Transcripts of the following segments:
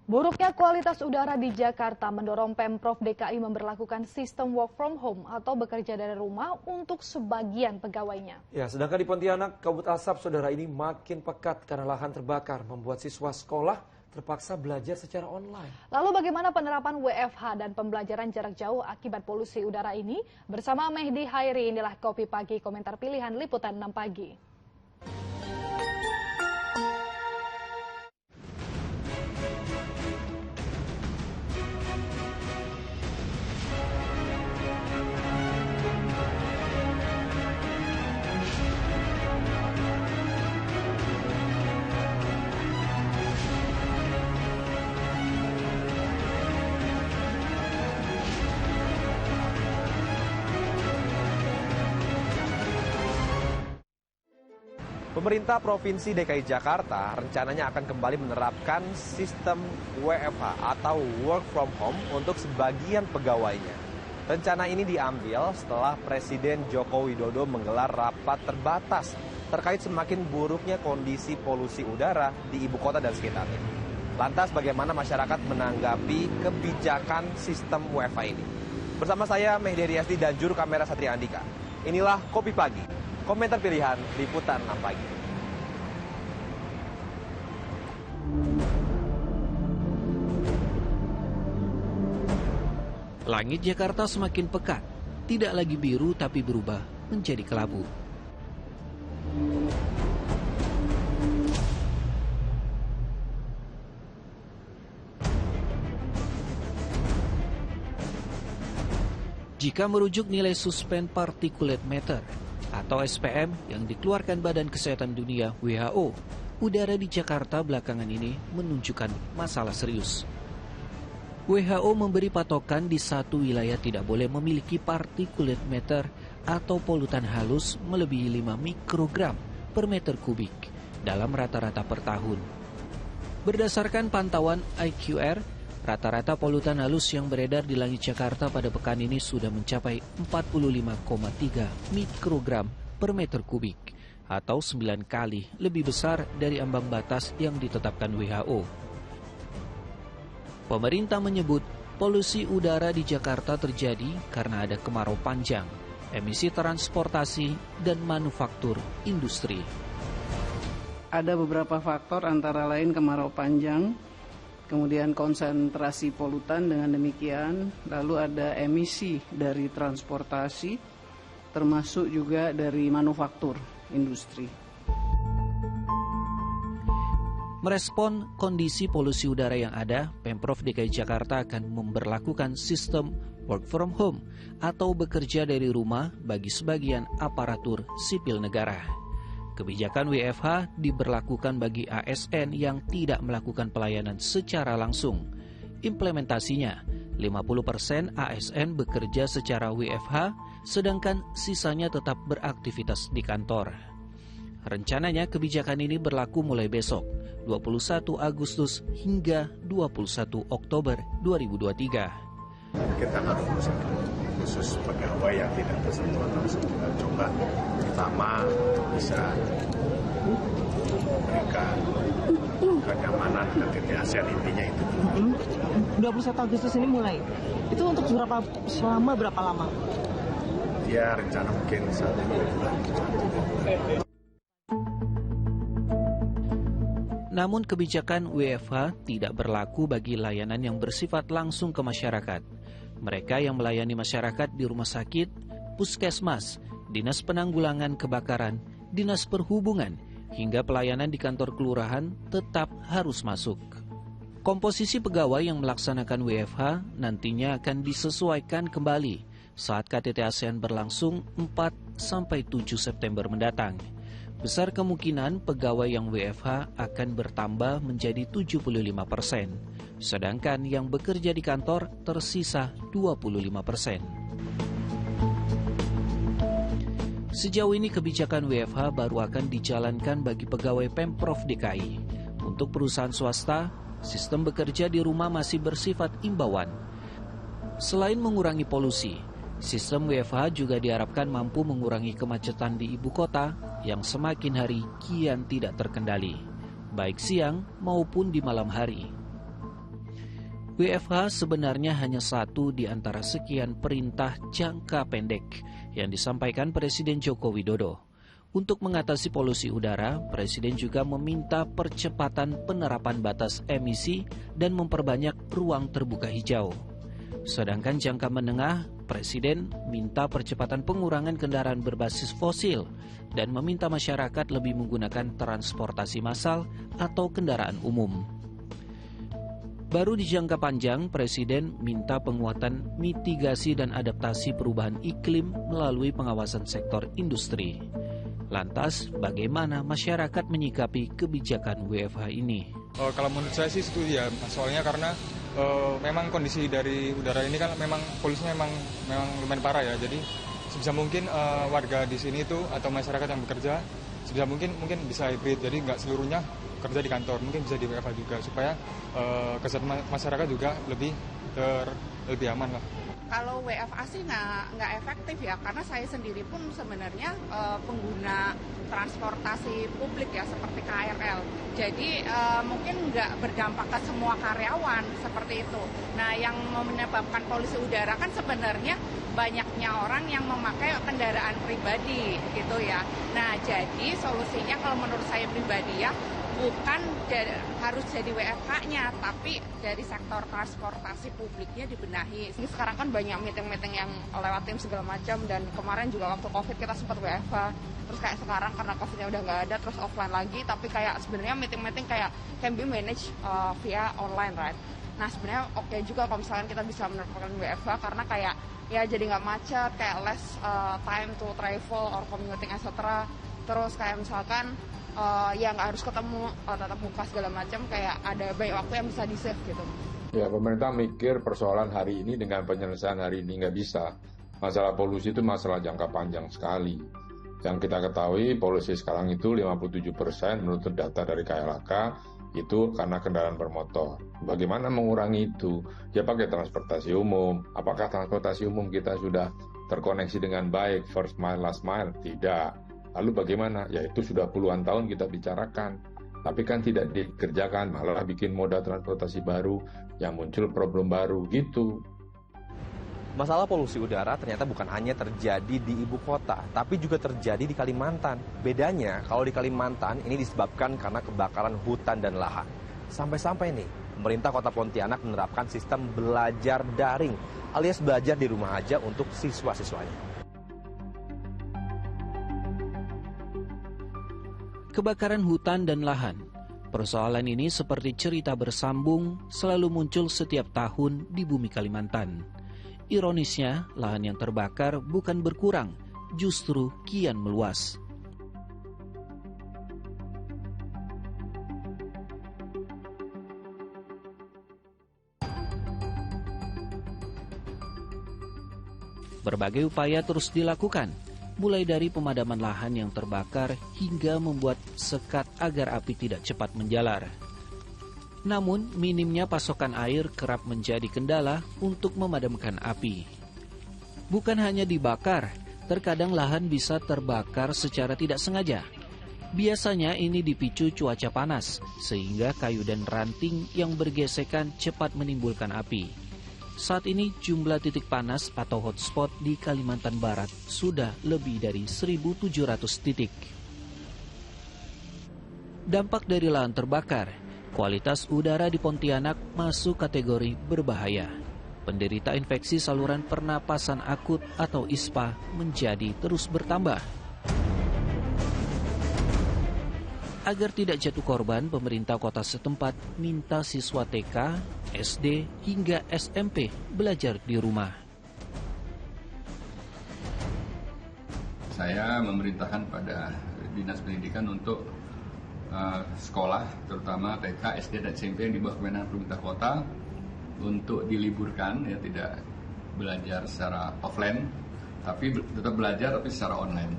Buruknya kualitas udara di Jakarta mendorong Pemprov DKI memberlakukan sistem work from home atau bekerja dari rumah untuk sebagian pegawainya. Ya, sedangkan di Pontianak, kabut asap saudara ini makin pekat karena lahan terbakar, membuat siswa sekolah terpaksa belajar secara online. Lalu bagaimana penerapan WFH dan pembelajaran jarak jauh akibat polusi udara ini? Bersama Mehdi Hairi, inilah Kopi Pagi, komentar pilihan Liputan 6 Pagi. Pemerintah Provinsi DKI Jakarta rencananya akan kembali menerapkan sistem WFH atau work from home untuk sebagian pegawainya. Rencana ini diambil setelah Presiden Joko Widodo menggelar rapat terbatas terkait semakin buruknya kondisi polusi udara di ibu kota dan sekitarnya. Lantas bagaimana masyarakat menanggapi kebijakan sistem WFH ini? Bersama saya Mehdi Riyasdi dan juru kamera Satria Andika. Inilah Kopi Pagi, komentar pilihan Liputan 6 Pagi. Langit Jakarta semakin pekat, tidak lagi biru tapi berubah menjadi kelabu. Jika merujuk nilai suspend particulate matter atau SPM yang dikeluarkan Badan Kesehatan Dunia WHO, udara di Jakarta belakangan ini menunjukkan masalah serius. WHO memberi patokan di satu wilayah tidak boleh memiliki particulate matter atau polutan halus melebihi 5 mikrogram per meter kubik dalam rata-rata per tahun. Berdasarkan pantauan IQR, rata-rata polutan halus yang beredar di langit Jakarta pada pekan ini sudah mencapai 45,3 mikrogram per meter kubik atau 9 kali lebih besar dari ambang batas yang ditetapkan WHO. Pemerintah menyebut polusi udara di Jakarta terjadi karena ada kemarau panjang, emisi transportasi, dan manufaktur industri. Ada beberapa faktor antara lain kemarau panjang, kemudian konsentrasi polutan dengan demikian, lalu ada emisi dari transportasi, termasuk juga dari manufaktur industri. Merespon kondisi polusi udara yang ada, Pemprov DKI Jakarta akan memberlakukan sistem work from home atau bekerja dari rumah bagi sebagian aparatur sipil negara. Kebijakan WFH diberlakukan bagi ASN yang tidak melakukan pelayanan secara langsung. Implementasinya, 50% ASN bekerja secara WFH, sedangkan sisanya tetap beraktivitas di kantor. Rencananya kebijakan ini berlaku mulai besok, 21 Agustus hingga 21 Oktober 2023. Kita harus khusus pegawai yang tidak tersentuh langsung kita coba pertama bisa memberikan kenyamanan dan ketidaksian intinya itu. 21 Agustus ini mulai. Itu untuk selama berapa lama? Ya rencana mungkin 1 bulan. Namun kebijakan WFH tidak berlaku bagi layanan yang bersifat langsung ke masyarakat. Mereka yang melayani masyarakat di rumah sakit, puskesmas, dinas penanggulangan kebakaran, dinas perhubungan, hingga pelayanan di kantor kelurahan tetap harus masuk. Komposisi pegawai yang melaksanakan WFH nantinya akan disesuaikan kembali saat KTT ASEAN berlangsung 4-7 September mendatang. Besar kemungkinan pegawai yang WFH akan bertambah menjadi 75%, sedangkan yang bekerja di kantor tersisa 25%. Sejauh ini kebijakan WFH baru akan dijalankan bagi pegawai Pemprov DKI. Untuk perusahaan swasta, sistem bekerja di rumah masih bersifat imbauan. Selain mengurangi polusi, sistem WFH juga diharapkan mampu mengurangi kemacetan di ibu kota yang semakin hari kian tidak terkendali, baik siang maupun di malam hari. WFH sebenarnya hanya satu di antara sekian perintah jangka pendek yang disampaikan Presiden Joko Widodo. Untuk mengatasi polusi udara, Presiden juga meminta percepatan penerapan batas emisi dan memperbanyak ruang terbuka hijau. Sedangkan jangka menengah, Presiden minta percepatan pengurangan kendaraan berbasis fosil dan meminta masyarakat lebih menggunakan transportasi massal atau kendaraan umum. Baru di jangka panjang, Presiden minta penguatan mitigasi dan adaptasi perubahan iklim melalui pengawasan sektor industri. Lantas, bagaimana masyarakat menyikapi kebijakan WFH ini? Kalau menurut saya sih setuju ya, soalnya karena memang kondisi dari udara ini kan memang polusinya memang lumayan parah ya. Jadi sebisa mungkin warga di sini itu atau masyarakat yang bekerja sebisa mungkin bisa hybrid. Jadi nggak seluruhnya kerja di kantor, mungkin bisa di WFH juga supaya kesehatan masyarakat juga lebih aman lah. Kalau WFH sih nggak efektif ya, karena saya sendiri pun sebenarnya pengguna transportasi publik ya, seperti KRL. Jadi mungkin nggak berdampak ke semua karyawan seperti itu. Nah, yang menyebabkan polusi udara kan sebenarnya banyaknya orang yang memakai kendaraan pribadi gitu ya. Nah, jadi solusinya kalau menurut saya pribadi ya, bukan harus jadi WFH-nya, tapi dari sektor transportasi publiknya dibenahi. Sekarang kan banyak meeting-meeting yang lewat tim segala macam, dan kemarin juga waktu COVID kita sempat WFH. Terus kayak sekarang karena COVID-nya udah nggak ada, terus offline lagi, tapi kayak sebenarnya meeting-meeting kayak can be managed via online, right? Nah, sebenarnya oke juga kalau misalkan kita bisa menerapkan WFH, karena kayak ya jadi nggak macet, kayak less time to travel or commuting etc. Terus kayak misalkan ya nggak harus ketemu tatap muka segala macam, kayak ada banyak waktu yang bisa di-save gitu. Ya, pemerintah mikir persoalan hari ini dengan penyelesaian hari ini nggak bisa. Masalah polusi itu masalah jangka panjang sekali. Yang kita ketahui polusi sekarang itu 57% menurut data dari KLHK itu karena kendaraan bermotor. Bagaimana mengurangi itu? Ya pakai transportasi umum. Apakah transportasi umum kita sudah terkoneksi dengan baik, first mile, last mile? Tidak. Lalu bagaimana? Ya itu sudah puluhan tahun kita bicarakan. Tapi kan tidak dikerjakan, malah bikin moda transportasi baru, yang muncul problem baru gitu. Masalah polusi udara ternyata bukan hanya terjadi di ibu kota, tapi juga terjadi di Kalimantan. Bedanya, kalau di Kalimantan ini disebabkan karena kebakaran hutan dan lahan. Sampai-sampai nih, pemerintah Kota Pontianak menerapkan sistem belajar daring, alias belajar di rumah aja untuk siswa-siswanya. Kebakaran hutan dan lahan. Persoalan ini seperti cerita bersambung selalu muncul setiap tahun di bumi Kalimantan. Ironisnya, lahan yang terbakar bukan berkurang, justru kian meluas. Berbagai upaya terus dilakukan, mulai dari pemadaman lahan yang terbakar hingga membuat sekat agar api tidak cepat menjalar. Namun, minimnya pasokan air kerap menjadi kendala untuk memadamkan api. Bukan hanya dibakar, terkadang lahan bisa terbakar secara tidak sengaja. Biasanya ini dipicu cuaca panas, sehingga kayu dan ranting yang bergesekan cepat menimbulkan api. Saat ini jumlah titik panas atau hotspot di Kalimantan Barat sudah lebih dari 1.700 titik. Dampak dari lahan terbakar, kualitas udara di Pontianak masuk kategori berbahaya. Penderita infeksi saluran pernapasan akut atau ISPA menjadi terus bertambah. Agar tidak jatuh korban, pemerintah kota setempat minta siswa TK, SD, hingga SMP belajar di rumah. Saya memerintahkan pada Dinas Pendidikan untuk sekolah, terutama TK, SD, dan SMP yang di bawah kewenangan pemerintah kota untuk diliburkan, ya tidak belajar secara offline, tapi tetap belajar tapi secara online.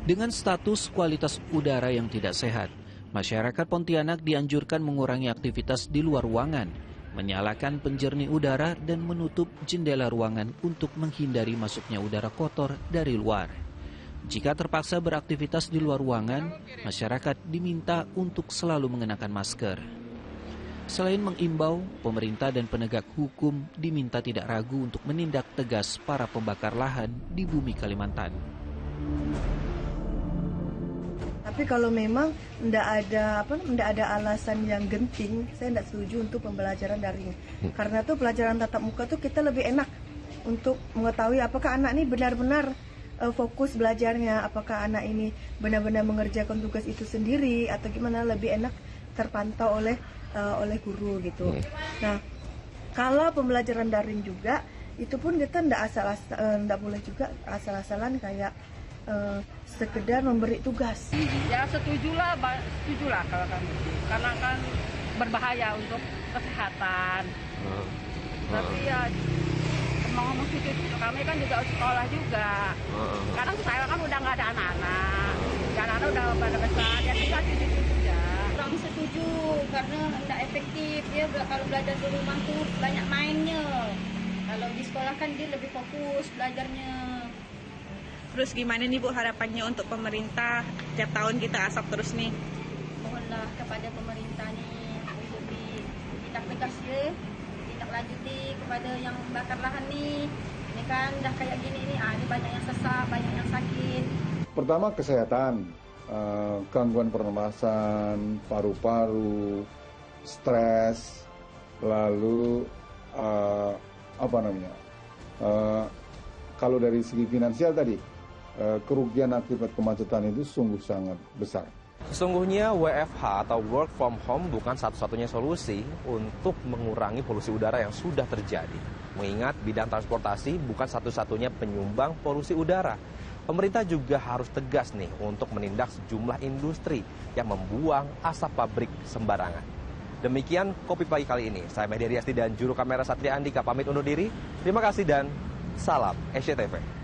Dengan status kualitas udara yang tidak sehat, masyarakat Pontianak dianjurkan mengurangi aktivitas di luar ruangan, menyalakan penjernih udara dan menutup jendela ruangan untuk menghindari masuknya udara kotor dari luar. Jika terpaksa beraktivitas di luar ruangan, masyarakat diminta untuk selalu mengenakan masker. Selain mengimbau, pemerintah dan penegak hukum diminta tidak ragu untuk menindak tegas para pembakar lahan di bumi Kalimantan. Tapi kalau memang tidak ada alasan yang genting, saya tidak setuju untuk pembelajaran daring. Karena tuh pelajaran tatap muka tuh kita lebih enak untuk mengetahui apakah anak ini benar-benar fokus belajarnya, apakah anak ini benar-benar mengerjakan tugas itu sendiri atau gimana, lebih enak terpantau oleh guru gitu. Nah, kalau pembelajaran daring juga itu pun kita tidak boleh juga asal-asalan kayak sekedar memberi tugas. Ya setujulah kalau kami, karena kan berbahaya untuk kesehatan. Tapi ya ngomong situ, kami kan juga sekolah juga. Sekarang saya kan udah nggak ada anak-anak, anak-anak udah pada besar, ya kita situ saja. Kurang setuju karena tidak efektif ya, kalau belajar di rumah tuh banyak mainnya. Kalau di sekolah kan dia lebih fokus belajarnya. Terus gimana nih Bu harapannya untuk pemerintah? Tiap tahun kita asap terus nih. Mohonlah kepada pemerintah nih untuk ditindak tegas ya, tindak lanjuti kepada yang bakar lahan nih. Ini kan udah kayak gini nih, ini banyak yang sesak, banyak yang sakit. Pertama kesehatan, gangguan pernapasan, paru-paru, stres, lalu kalau dari segi finansial tadi, kerugian akibat kemacetan itu sungguh sangat besar. Sesungguhnya WFH atau work from home bukan satu-satunya solusi untuk mengurangi polusi udara yang sudah terjadi. Mengingat bidang transportasi bukan satu-satunya penyumbang polusi udara. Pemerintah juga harus tegas nih untuk menindak sejumlah industri yang membuang asap pabrik sembarangan. Demikian Kopi Pagi kali ini. Saya Mehdi Riyasti dan juru kamera Satria Andika pamit undur diri. Terima kasih dan salam SCTV.